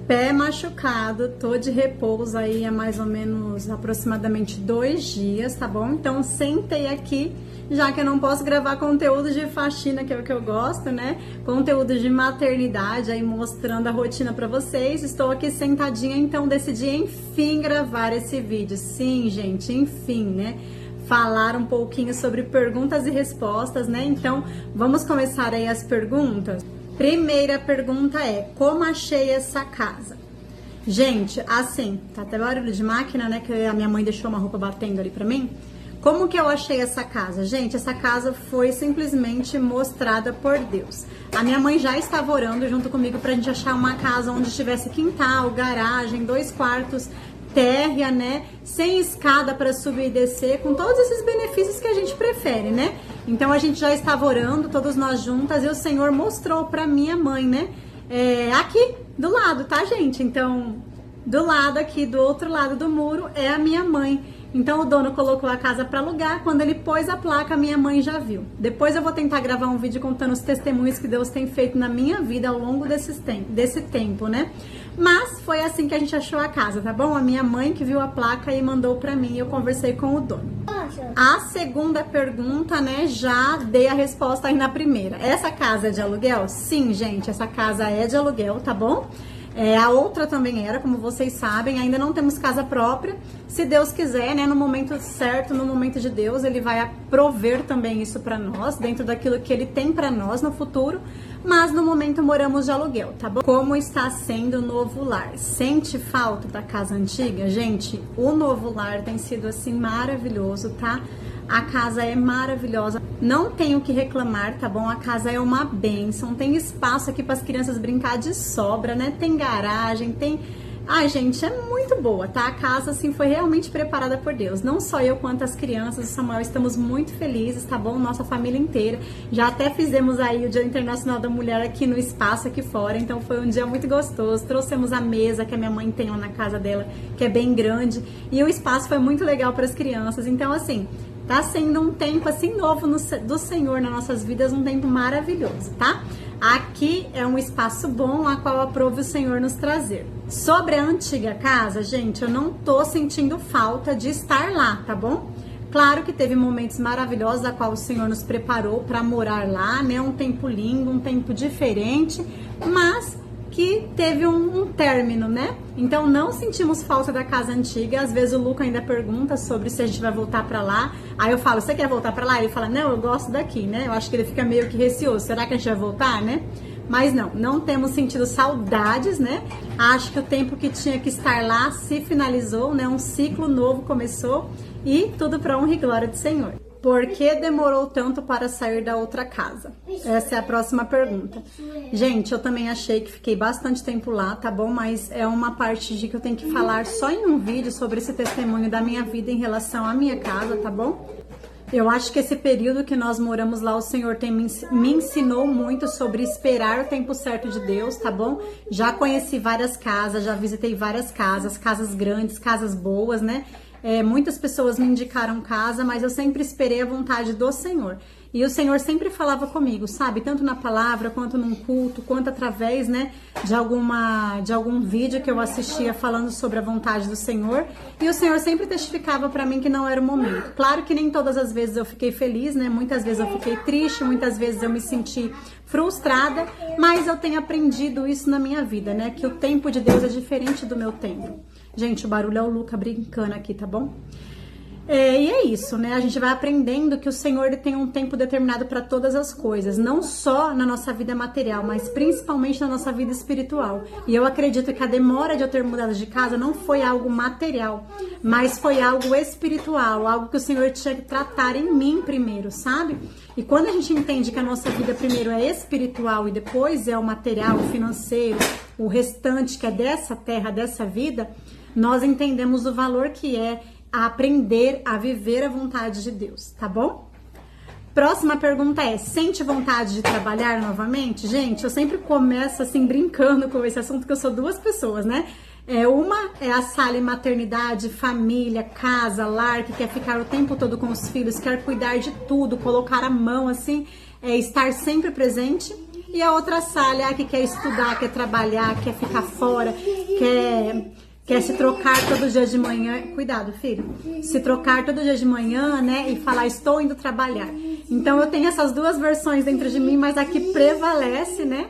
pé machucado, tô de repouso aí há mais ou menos aproximadamente 2 dias, tá bom? Então sentei aqui, já que eu não posso gravar conteúdo de faxina, que é o que eu gosto, né? Conteúdo de maternidade, aí mostrando a rotina pra vocês. Estou aqui sentadinha, então decidi enfim gravar esse vídeo. Sim, gente, enfim, né? Falar um pouquinho sobre perguntas e respostas, né? Então vamos começar aí as perguntas. Primeira pergunta é: como achei essa casa? Gente, assim, tá até barulho de máquina, né? Que a minha mãe deixou uma roupa batendo ali pra mim. Como que eu achei essa casa? Gente, essa casa foi simplesmente mostrada por Deus. A minha mãe já estava orando junto comigo pra gente achar uma casa onde tivesse quintal, garagem, 2 quartos, térrea, né? Sem escada para subir e descer, com todos esses benefícios que a gente prefere, né? Então a gente já estava orando, todos nós juntas, e o Senhor mostrou para minha mãe, né? Aqui do lado, tá, gente? Então, do lado aqui, do outro lado do muro, é a minha mãe. Então o dono colocou a casa para alugar. Quando ele pôs a placa, minha mãe já viu. Depois eu vou tentar gravar um vídeo contando os testemunhos que Deus tem feito na minha vida ao longo desse tempo, né? Mas foi assim que a gente achou a casa, tá bom? A minha mãe que viu a placa e mandou pra mim, eu conversei com o dono. A segunda pergunta, né, já dei a resposta aí na primeira. Essa casa é de aluguel? Sim, gente, essa casa é de aluguel, tá bom? A outra também era, como vocês sabem, ainda não temos casa própria. Se Deus quiser, né, no momento certo, no momento de Deus, Ele vai prover também isso pra nós, dentro daquilo que Ele tem pra nós no futuro. Mas no momento moramos de aluguel, tá bom? Como está sendo o novo lar? Sente falta da casa antiga? Gente, o novo lar tem sido assim maravilhoso, tá? A casa é maravilhosa, não tenho o que reclamar, tá bom? A casa é uma bênção, tem espaço aqui para as crianças brincar de sobra, né? Tem garagem, tem... Ai, gente, é muito boa, tá? A casa, assim, foi realmente preparada por Deus. Não só eu, quanto as crianças, o Samuel, estamos muito felizes, tá bom? Nossa família inteira. Já até fizemos aí o Dia Internacional da Mulher aqui no espaço, aqui fora. Então, foi um dia muito gostoso. Trouxemos a mesa que a minha mãe tem lá na casa dela, que é bem grande. E o espaço foi muito legal para as crianças. Então, assim... tá sendo um tempo assim novo do Senhor nas nossas vidas, um tempo maravilhoso, tá? Aqui é um espaço bom a qual aprove o Senhor nos trazer. Sobre a antiga casa, gente, eu não tô sentindo falta de estar lá, tá bom? Claro que teve momentos maravilhosos a qual o Senhor nos preparou para morar lá, né? Um tempo lindo, um tempo diferente, mas que teve um término, né? Então não sentimos falta da casa antiga. Às vezes o Luca ainda pergunta sobre se a gente vai voltar pra lá. Aí eu falo: você quer voltar pra lá? Ele fala: não, eu gosto daqui, né? Eu acho que ele fica meio que receoso. Será que a gente vai voltar, né? Mas não temos sentido saudades, né? Acho que o tempo que tinha que estar lá se finalizou, né? Um ciclo novo começou e tudo pra honra e glória do Senhor. Por que demorou tanto para sair da outra casa? Essa é a próxima pergunta. Gente, eu também achei que fiquei bastante tempo lá, tá bom? Mas é uma parte de que eu tenho que falar só em um vídeo sobre esse testemunho da minha vida em relação à minha casa, tá bom? Eu acho que esse período que nós moramos lá, o Senhor me ensinou muito sobre esperar o tempo certo de Deus, tá bom? Já conheci várias casas, já visitei várias casas, casas grandes, casas boas, né? Muitas pessoas me indicaram casa, mas eu sempre esperei a vontade do Senhor. E o Senhor sempre falava comigo, sabe? Tanto na palavra, quanto num culto, quanto através, né, de algum vídeo que eu assistia falando sobre a vontade do Senhor. E o Senhor sempre testificava pra mim que não era o momento. Claro que nem todas as vezes eu fiquei feliz, né? Muitas vezes eu fiquei triste, muitas vezes eu me senti frustrada, mas eu tenho aprendido isso na minha vida, né? Que o tempo de Deus é diferente do meu tempo. Gente, o barulho é o Luca brincando aqui, tá bom? E é isso, né? A gente vai aprendendo que o Senhor ele tem um tempo determinado para todas as coisas, não só na nossa vida material, mas principalmente na nossa vida espiritual. E eu acredito que a demora de eu ter mudado de casa não foi algo material, mas foi algo espiritual, algo que o Senhor tinha que tratar em mim primeiro, sabe? E quando a gente entende que a nossa vida primeiro é espiritual e depois é o material, o financeiro, o restante que é dessa terra, dessa vida, nós entendemos o valor que é aprender a viver a vontade de Deus, tá bom? Próxima pergunta é: sente vontade de trabalhar novamente? Gente, eu sempre começo assim brincando com esse assunto, porque eu sou 2 pessoas, né? Uma é a Sally maternidade, família, casa, lar, que quer ficar o tempo todo com os filhos, quer cuidar de tudo, colocar a mão assim, estar sempre presente. E a outra sala é a que quer estudar, quer trabalhar, quer ficar fora, quer se trocar todo dia de manhã. Cuidado, filho. Se trocar todo dia de manhã, né? E falar, estou indo trabalhar. Então eu tenho essas duas versões dentro de mim, mas a que prevalece, né?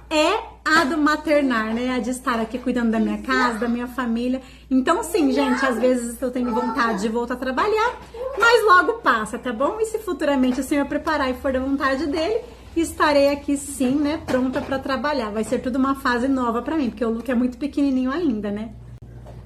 É a do maternar, né? A de estar aqui cuidando da minha casa, da minha família. Então, sim, gente, às vezes eu tenho vontade de voltar a trabalhar, mas logo passa, tá bom? E se futuramente o Senhor preparar e for da vontade dele, estarei aqui sim, né? Pronta para trabalhar. Vai ser tudo uma fase nova para mim, porque o Luke é muito pequenininho ainda, né?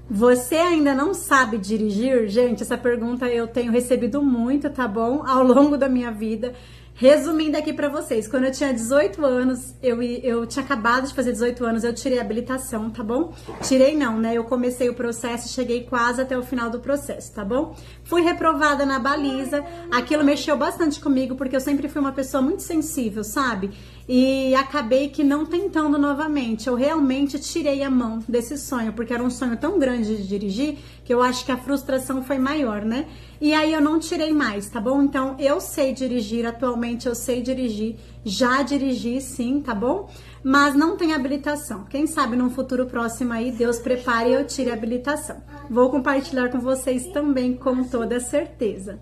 Você ainda não sabe dirigir? Gente, essa pergunta eu tenho recebido muito, tá bom? Ao longo da minha vida. Resumindo aqui pra vocês, quando eu tinha 18 anos, eu tinha acabado de fazer 18 anos, eu tirei a habilitação, tá bom? Tirei não, né? Eu comecei o processo e cheguei quase até o final do processo, tá bom? Fui reprovada na baliza, aquilo mexeu bastante comigo, porque eu sempre fui uma pessoa muito sensível, sabe? E acabei que não tentando novamente, eu realmente tirei a mão desse sonho, porque era um sonho tão grande de dirigir, que eu acho que a frustração foi maior, né? E aí eu não tirei mais, tá bom? Então eu sei dirigir, atualmente eu sei dirigir, já dirigi sim, tá bom? Mas não tem habilitação. Quem sabe num futuro próximo aí, Deus prepare e eu tire a habilitação. Vou compartilhar com vocês também, com toda certeza.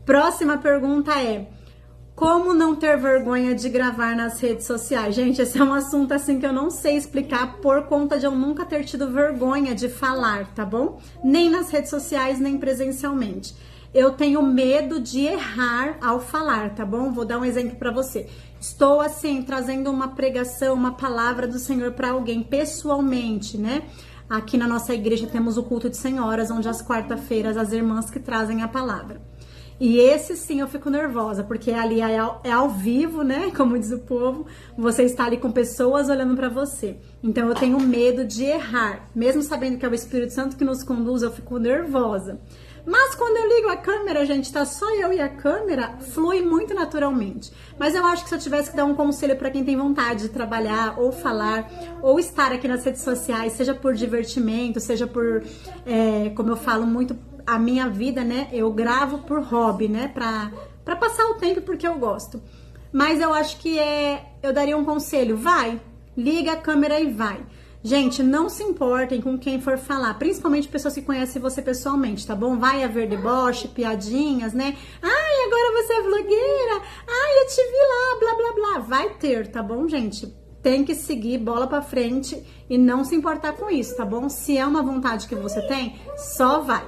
Próxima pergunta é: como não ter vergonha de gravar nas redes sociais? Gente, esse é um assunto assim que eu não sei explicar por conta de eu nunca ter tido vergonha de falar, tá bom? Nem nas redes sociais, nem presencialmente. Eu tenho medo de errar ao falar, tá bom? Vou dar um exemplo para você. Estou assim trazendo uma pregação, uma palavra do Senhor para alguém pessoalmente, né? Aqui na nossa igreja temos o culto de senhoras, onde às quarta-feiras as irmãs que trazem a palavra. E esse sim eu fico nervosa, porque ali é ao vivo, né? Como diz o povo, você está ali com pessoas olhando para você. Então eu tenho medo de errar. Mesmo sabendo que é o Espírito Santo que nos conduz, eu fico nervosa. Mas quando eu ligo a câmera, gente, tá só eu e a câmera, flui muito naturalmente. Mas eu acho que se eu tivesse que dar um conselho para quem tem vontade de trabalhar, ou falar, ou estar aqui nas redes sociais, seja por divertimento, seja por, como eu falo muito, a minha vida, né, eu gravo por hobby, né, pra passar o tempo porque eu gosto. Mas eu acho que eu daria um conselho, vai, liga a câmera e vai. Gente, não se importem com quem for falar, principalmente pessoas que conhecem você pessoalmente, tá bom? Vai haver deboche, piadinhas, né? Ai, agora você é vlogueira, ai, eu te vi lá, blá, blá, blá. Vai ter, tá bom, gente? Tem que seguir, bola pra frente e não se importar com isso, tá bom? Se é uma vontade que você tem, só vai.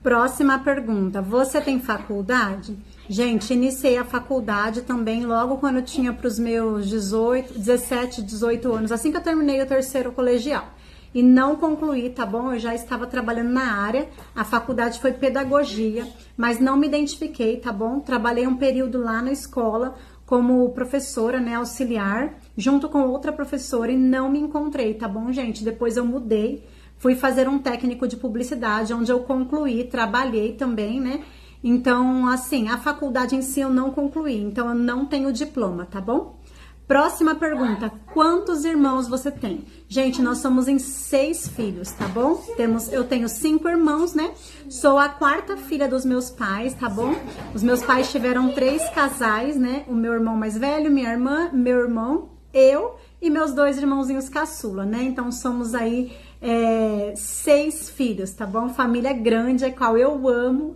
Próxima pergunta, você tem faculdade? Gente, iniciei a faculdade também logo quando eu tinha para os meus 17, 18 anos, assim que eu terminei o terceiro colegial. E não concluí, tá bom? Eu já estava trabalhando na área, a faculdade foi pedagogia, mas não me identifiquei, tá bom? Trabalhei um período lá na escola como professora, né, auxiliar, junto com outra professora e não me encontrei, tá bom, gente? Depois eu mudei. Fui fazer um técnico de publicidade, onde eu concluí, trabalhei também, né? Então, assim, a faculdade em si eu não concluí, então eu não tenho diploma, tá bom? Próxima pergunta, quantos irmãos você tem? Gente, nós somos em 6 filhos, tá bom? Eu tenho 5 irmãos, né? Sou a 4ª filha dos meus pais, tá bom? Os meus pais tiveram 3 casais, né? O meu irmão mais velho, minha irmã, meu irmão, eu e meus 2 irmãozinhos caçula, né? Então somos aí 6 filhos, tá bom? Família grande, a qual eu amo.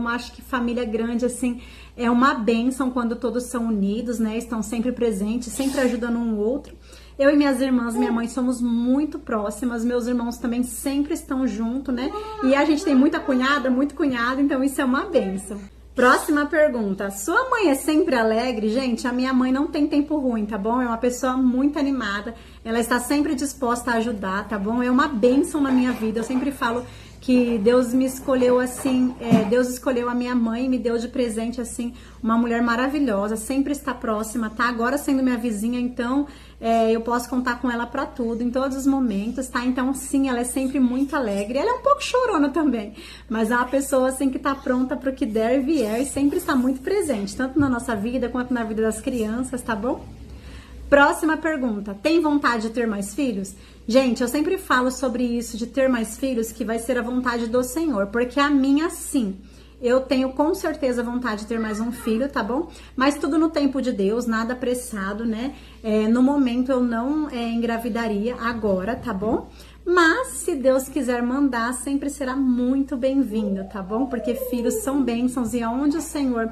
Acho que família grande, assim, é uma bênção quando todos são unidos, né? Estão sempre presentes, sempre ajudando um outro. Eu e minhas irmãs, minha mãe, somos muito próximas. Meus irmãos também sempre estão juntos, né? E a gente tem muita cunhada, muito cunhado, então isso é uma bênção. Próxima pergunta. Sua mãe é sempre alegre? Gente, a minha mãe não tem tempo ruim, tá bom? É uma pessoa muito animada. Ela está sempre disposta a ajudar, tá bom? É uma bênção na minha vida. Eu sempre falo que Deus me escolheu assim, Deus escolheu a minha mãe e me deu de presente, assim, uma mulher maravilhosa, sempre está próxima, tá? Agora sendo minha vizinha, então eu posso contar com ela para tudo, em todos os momentos, tá? Então, sim, ela é sempre muito alegre. Ela é um pouco chorona também, mas é uma pessoa, assim, que tá pronta pro que der e vier e sempre está muito presente, tanto na nossa vida quanto na vida das crianças, tá bom? Próxima pergunta, tem vontade de ter mais filhos? Gente, eu sempre falo sobre isso de ter mais filhos, que vai ser a vontade do Senhor, porque a minha sim. eu tenho com certeza vontade de ter mais um filho, tá bom? Mas tudo no tempo de Deus, nada apressado, né? No momento eu não engravidaria agora, tá bom? Mas se Deus quiser mandar, sempre será muito bem-vindo, tá bom? Porque filhos são bênçãos e aonde o Senhor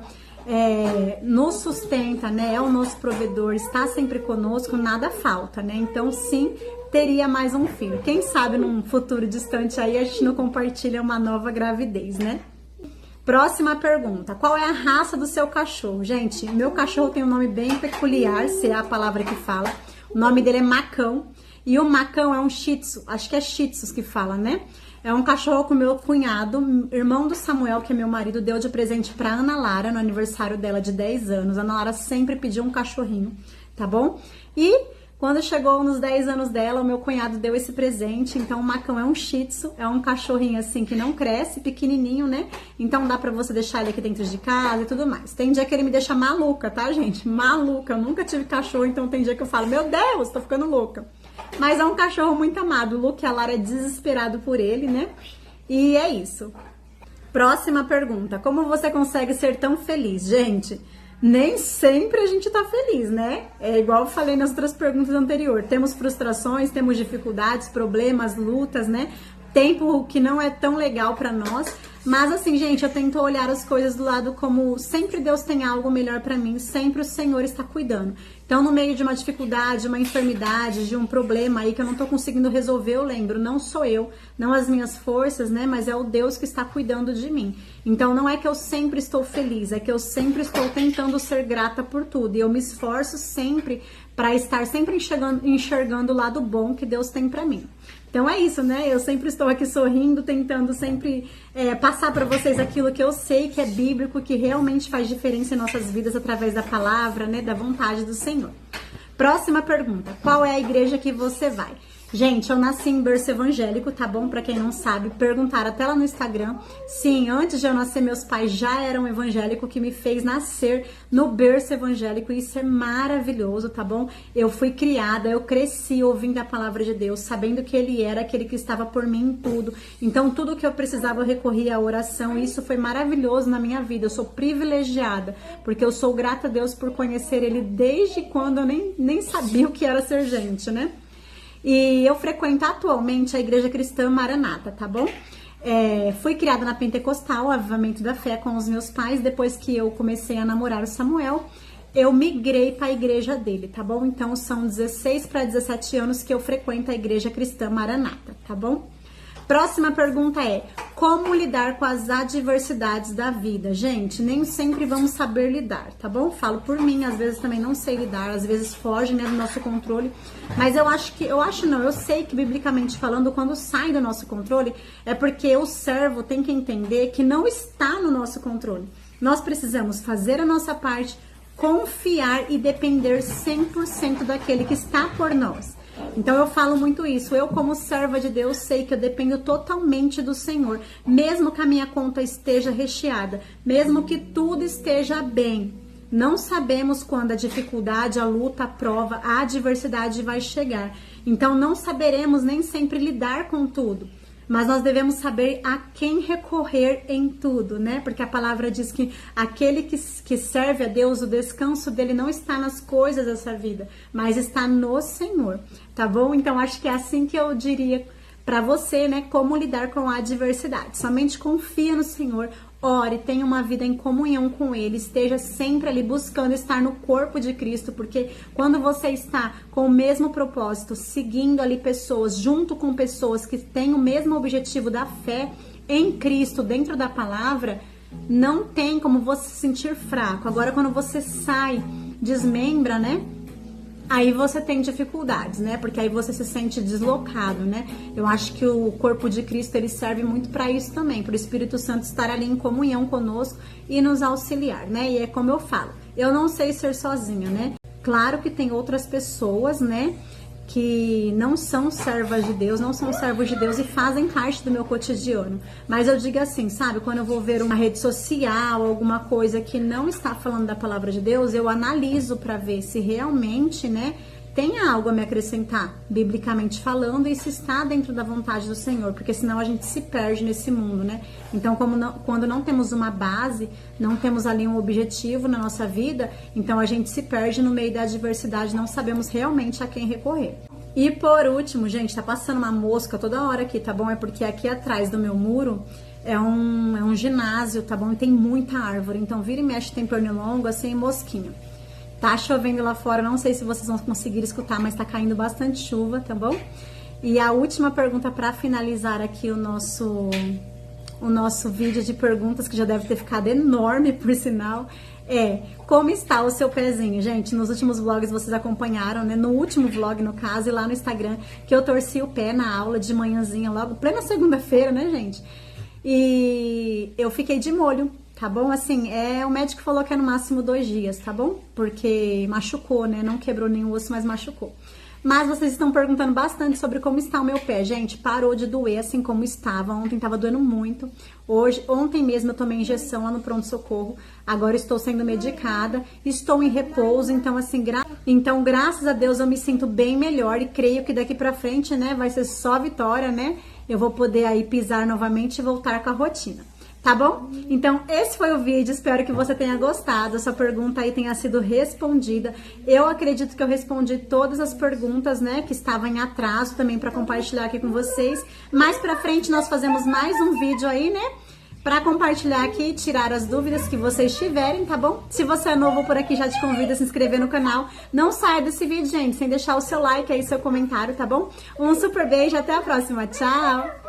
nos sustenta, né? É o nosso provedor, está sempre conosco, nada falta, né? Então sim, teria mais um filho. Quem sabe num futuro distante aí a gente não compartilha uma nova gravidez, né? Próxima pergunta, qual é a raça do seu cachorro? Gente, meu cachorro tem um nome bem peculiar, se é a palavra que fala. O nome dele é Macão. E o Macão é um Shih Tzu, acho que é Shih Tzus que fala, né? É um cachorro que o meu cunhado, irmão do Samuel, que é meu marido, deu de presente pra Ana Lara no aniversário dela de 10 anos. A Ana Lara sempre pediu um cachorrinho, tá bom? E quando chegou nos 10 anos dela, o meu cunhado deu esse presente. Então o Macão é um Shih Tzu, é um cachorrinho assim que não cresce, pequenininho, né? Então dá pra você deixar ele aqui dentro de casa e tudo mais. Tem dia que ele me deixa maluca, tá, gente? Maluca. Eu nunca tive cachorro, então tem dia que eu falo, meu Deus, tô ficando louca. Mas é um cachorro muito amado. O Luke e a Lara é desesperado por ele, né? E é isso. Próxima pergunta. Como você consegue ser tão feliz? Gente, nem sempre a gente tá feliz, né? É igual eu falei nas outras perguntas anteriores. Temos frustrações, temos dificuldades, problemas, lutas, né? Tempo que não é tão legal pra nós. Mas assim, gente, eu tento olhar as coisas do lado como sempre Deus tem algo melhor pra mim, sempre o Senhor está cuidando. Então, no meio de uma dificuldade, uma enfermidade, de um problema aí que eu não tô conseguindo resolver, eu lembro, não sou eu, não as minhas forças, né, mas é o Deus que está cuidando de mim. Então, não é que eu sempre estou feliz, é que eu sempre estou tentando ser grata por tudo. E eu me esforço sempre para estar sempre enxergando o lado bom que Deus tem pra mim. Então é isso, né? Eu sempre estou aqui sorrindo, tentando sempre passar para vocês aquilo que eu sei que é bíblico, que realmente faz diferença em nossas vidas através da palavra, né? Da vontade do Senhor. Próxima pergunta. Qual é a igreja que você vai? Gente, eu nasci em berço evangélico, tá bom? Pra quem não sabe, perguntaram até lá no Instagram. Sim, antes de eu nascer, meus pais já eram evangélicos, que me fez nascer no berço evangélico. E isso é maravilhoso, tá bom? Eu fui criada, eu cresci ouvindo a palavra de Deus, sabendo que Ele era aquele que estava por mim em tudo. Então, tudo que eu precisava, eu recorria à oração. E isso foi maravilhoso na minha vida. Eu sou privilegiada, porque eu sou grata a Deus por conhecer Ele desde quando eu nem sabia o que era ser gente, né? E eu frequento atualmente a Igreja Cristã Maranata, tá bom? Fui criada na Pentecostal, Avivamento da Fé, com os meus pais. Depois que eu comecei a namorar o Samuel, eu migrei para a igreja dele, tá bom? Então são 16 para 17 anos que eu frequento a Igreja Cristã Maranata, tá bom? Próxima pergunta é, como lidar com as adversidades da vida? Gente, nem sempre vamos saber lidar, tá bom? Falo por mim, às vezes também não sei lidar, às vezes foge, né, do nosso controle, mas eu sei que biblicamente falando, quando sai do nosso controle, é porque o servo tem que entender que não está no nosso controle. Nós precisamos fazer a nossa parte, confiar e depender 100% daquele que está por nós. Então eu falo muito isso, eu como serva de Deus sei que eu dependo totalmente do Senhor, mesmo que a minha conta esteja recheada, mesmo que tudo esteja bem, não sabemos quando a dificuldade, a luta, a prova, a adversidade vai chegar, então não saberemos nem sempre lidar com tudo, mas nós devemos saber a quem recorrer em tudo, né? Porque a palavra diz que aquele que serve a Deus, o descanso dele não está nas coisas dessa vida, mas está no Senhor, tá bom? Então, acho que é assim que eu diria para você, né? Como lidar com a adversidade. Somente confia no Senhor, ore, tenha uma vida em comunhão com Ele, esteja sempre ali buscando estar no corpo de Cristo, porque quando você está com o mesmo propósito, seguindo ali pessoas, junto com pessoas que têm o mesmo objetivo da fé em Cristo, dentro da palavra, não tem como você se sentir fraco. Agora, quando você sai, desmembra, né? Aí você tem dificuldades, né? Porque aí você se sente deslocado, né? Eu acho que o corpo de Cristo, ele serve muito para isso também, para o Espírito Santo estar ali em comunhão conosco e nos auxiliar, né? E é como eu falo, eu não sei ser sozinha, né? Claro que tem outras pessoas, né? Que não são servas de Deus, não são servos de Deus e fazem parte do meu cotidiano. Mas eu digo assim, sabe? Quando eu vou ver uma rede social, alguma coisa que não está falando da palavra de Deus, eu analiso para ver se realmente, né, tenha algo a me acrescentar, biblicamente falando, e se está dentro da vontade do Senhor, porque senão a gente se perde nesse mundo, né? Então, quando não temos uma base, não temos ali um objetivo na nossa vida, então a gente se perde no meio da adversidade, não sabemos realmente a quem recorrer. E por último, gente, tá passando uma mosca toda hora aqui, tá bom? É porque aqui atrás do meu muro é um ginásio, tá bom? E tem muita árvore, então vira e mexe tem pernilongo, assim, mosquinha. Tá chovendo lá fora, não sei se vocês vão conseguir escutar, mas tá caindo bastante chuva, tá bom? E a última pergunta para finalizar aqui o nosso vídeo de perguntas, que já deve ter ficado enorme, por sinal, é: como está o seu pezinho? Gente, nos últimos vlogs vocês acompanharam, né? No último vlog, no caso, e lá no Instagram, que eu torci o pé na aula de manhãzinha, logo, plena segunda-feira, né, gente? E eu fiquei de molho, tá bom? Assim, o médico falou que é no máximo 2 dias, tá bom? Porque machucou, né? Não quebrou nenhum osso, mas machucou. Mas vocês estão perguntando bastante sobre como está o meu pé. Gente, parou de doer assim como estava. Ontem estava doendo muito. Ontem mesmo eu tomei injeção lá no pronto-socorro. Agora estou sendo medicada. Estou em repouso. Então, assim, graças a Deus eu me sinto bem melhor. E creio que daqui pra frente, né, vai ser só vitória, né? Eu vou poder aí pisar novamente e voltar com a rotina. Tá bom? Então, esse foi o vídeo. Espero que você tenha gostado. Essa pergunta aí tenha sido respondida. Eu acredito que eu respondi todas as perguntas, né, que estavam em atraso também para compartilhar aqui com vocês. Mais pra frente nós fazemos mais um vídeo aí, né, para compartilhar aqui e tirar as dúvidas que vocês tiverem, tá bom? Se você é novo por aqui, já te convido a se inscrever no canal. Não saia desse vídeo, gente, sem deixar o seu like aí, seu comentário, tá bom? Um super beijo, até a próxima. Tchau!